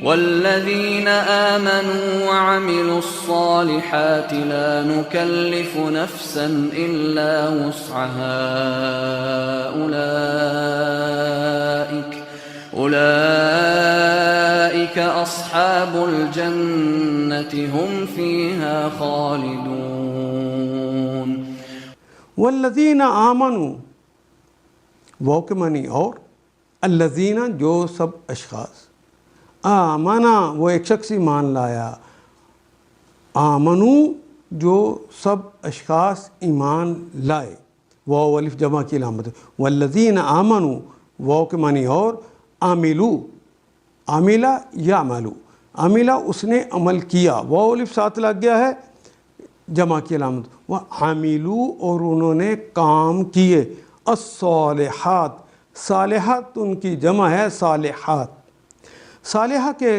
والذین آمنوا وعملوا الصالحات لا نکلف نفسا الا وسعها اولئک اصحاب الجنة هم فیها خالدون۔ والذین آمنوا، وہ کے معنی اور، الذین جو سب اشخاص، آمنا وہ ایک شخص ایمان لایا، آمنو جو سب اشخاص ایمان لائے، واو الف جمع کی علامت ہے۔ والذین آمنوا واو کے معنی اور، عاملو، عاملہ یعملو، عاملہ اس نے عمل کیا، واو الف ساتھ لگ گیا ہے جمع کی علامت، وہ عاملو اور انہوں نے کام کیے، الصالحات، صالحات ان کی جمع ہے صالحات، صالحہ کے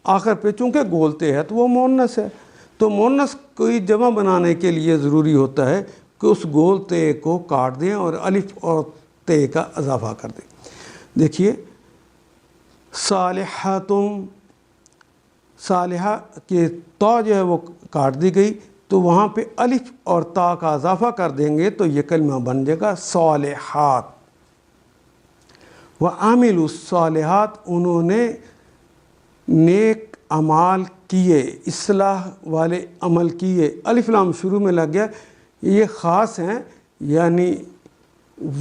آخر پہ چونکہ گولتے ہے تو وہ مؤنث ہے، تو مؤنث کوئی جمع بنانے کے لیے ضروری ہوتا ہے کہ اس گولتے کو کاٹ دیں اور الف اور تے کا اضافہ کر دیں۔ دیکھیے صالحاتم، صالحہ کے تا جو ہے وہ کاٹ دی گئی، تو وہاں پہ الف اور تا کا اضافہ کر دیں گے تو یہ کلمہ بن جائے گا صالحات۔ وَعَامِلُوا الصَّالِحَاتِ، انہوں نے نیک اعمال کیے، اصلاح والے عمل کیے، الف لام شروع میں لگ گیا، یہ خاص ہیں، یعنی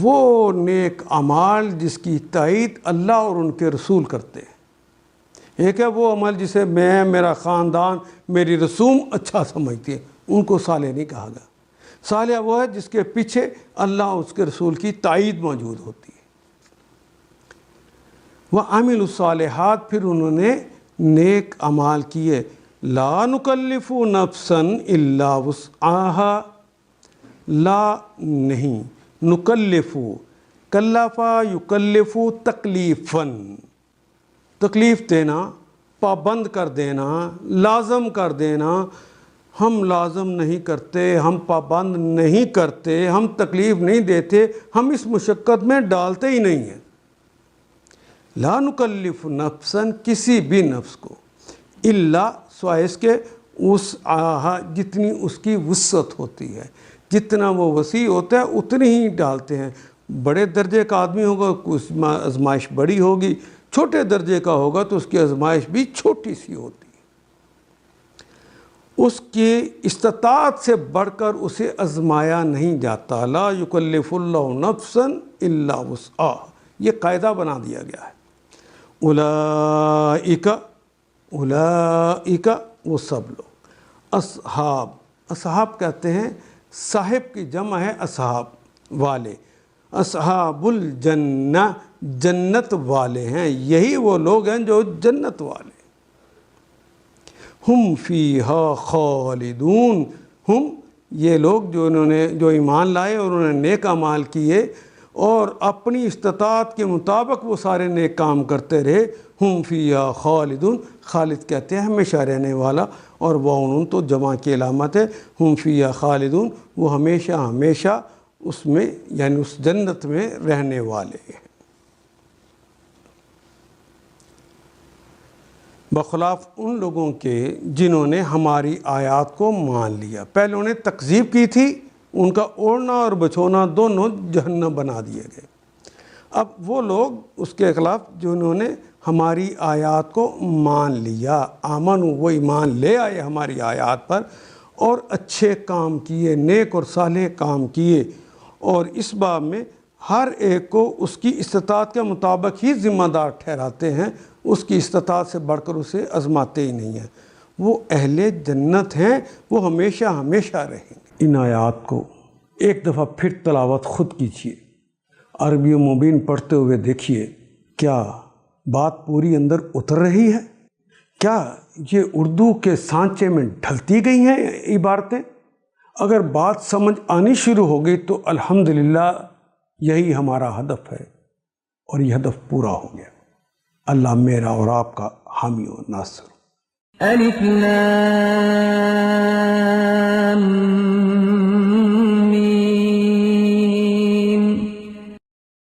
وہ نیک اعمال جس کی تائید اللہ اور ان کے رسول کرتے ہیں۔ ایک ہے وہ عمل جسے میں، میرا خاندان، میری رسوم اچھا سمجھتی ہے، ان کو صالح نہیں کہا گیا۔ صالح وہ ہے جس کے پیچھے اللہ اور اس کے رسول کی تائید موجود ہوتی ہے۔ وَعَمِلُوا الصَّالِحَاتِ، پھر انہوں نے نیک اعمال کیے، لا نکلف نفسا الا وسعها، لا نہیں، نکلف، کلفا یکلف تکلیفاً، تکلیف دینا، پابند کر دینا، لازم کر دینا، ہم لازم نہیں کرتے، ہم پابند نہیں کرتے، ہم تکلیف نہیں دیتے، ہم اس مشقت میں ڈالتے ہی نہیں ہیں۔ لا نکلف نفسا، کسی بھی نفس کو، الا سوائے اس کے وسعها، جتنی اس کی وسعت ہوتی ہے، جتنا وہ وسیع ہوتا ہے اتنی ہی ڈالتے ہیں۔ بڑے درجے کا آدمی ہوگا اس میں آزمائش بڑی ہوگی، چھوٹے درجے کا ہوگا تو اس کی آزمائش بھی چھوٹی سی ہوتی ہے۔ اس کی استطاعت سے بڑھ کر اسے آزمایا نہیں جاتا، لا یکلف اللہ نفسا الا وسعها، یہ قاعدہ بنا دیا گیا ہے۔ اولئک، اولئک وہ سب لوگ، اصحاب، اصحاب کہتے ہیں صاحب کی جمع ہے اصحاب، والے، اصحاب الجنہ، جنت والے ہیں، یہی وہ لوگ ہیں جو جنت والے، ہم فیہا خالدون، ہم یہ لوگ جو انہوں نے جو ایمان لائے اور انہوں نے نیک اعمال کیے اور اپنی استطاعت کے مطابق وہ سارے نیک کام کرتے رہے، ہم فیہا خالدون، خالد کہتے ہیں ہمیشہ رہنے والا، اور وہ تو جمع کی علامت ہے، ہم فیہا خالدون، وہ ہمیشہ ہمیشہ اس میں یعنی اس جنت میں رہنے والے ہیں۔ بخلاف ان لوگوں کے جنہوں نے ہماری آیات کو مان لیا، پہلے انہیں تکذیب کی تھی، ان کا اوڑھنا اور بچھونا دونوں جہنم بنا دیے گئے۔ اب وہ لوگ اس کے خلاف جنہوں نے ہماری آیات کو مان لیا، آمنو وہ ایمان لے آئے ہماری آیات پر اور اچھے کام کیے، نیک اور صالح کام کیے، اور اس باب میں ہر ایک کو اس کی استطاعت کے مطابق ہی ذمہ دار ٹھہراتے ہیں، اس کی استطاعت سے بڑھ کر اسے آزماتے ہی نہیں ہیں، وہ اہل جنت ہیں، وہ ہمیشہ ہمیشہ رہیں گے۔ ان آیات کو ایک دفعہ پھر تلاوت خود کیجیے، عربی و مبین پڑھتے ہوئے دیکھیے، کیا بات پوری اندر اتر رہی ہے؟ کیا یہ اردو کے سانچے میں ڈھلتی گئی ہیں عبارتیں؟ اگر بات سمجھ آنی شروع ہو گئی تو الحمدللہ یہی ہمارا ہدف ہے، اور یہ ہدف پورا ہو گیا۔ اللہ میرا اور آپ کا حامی و ناصر۔ الف لام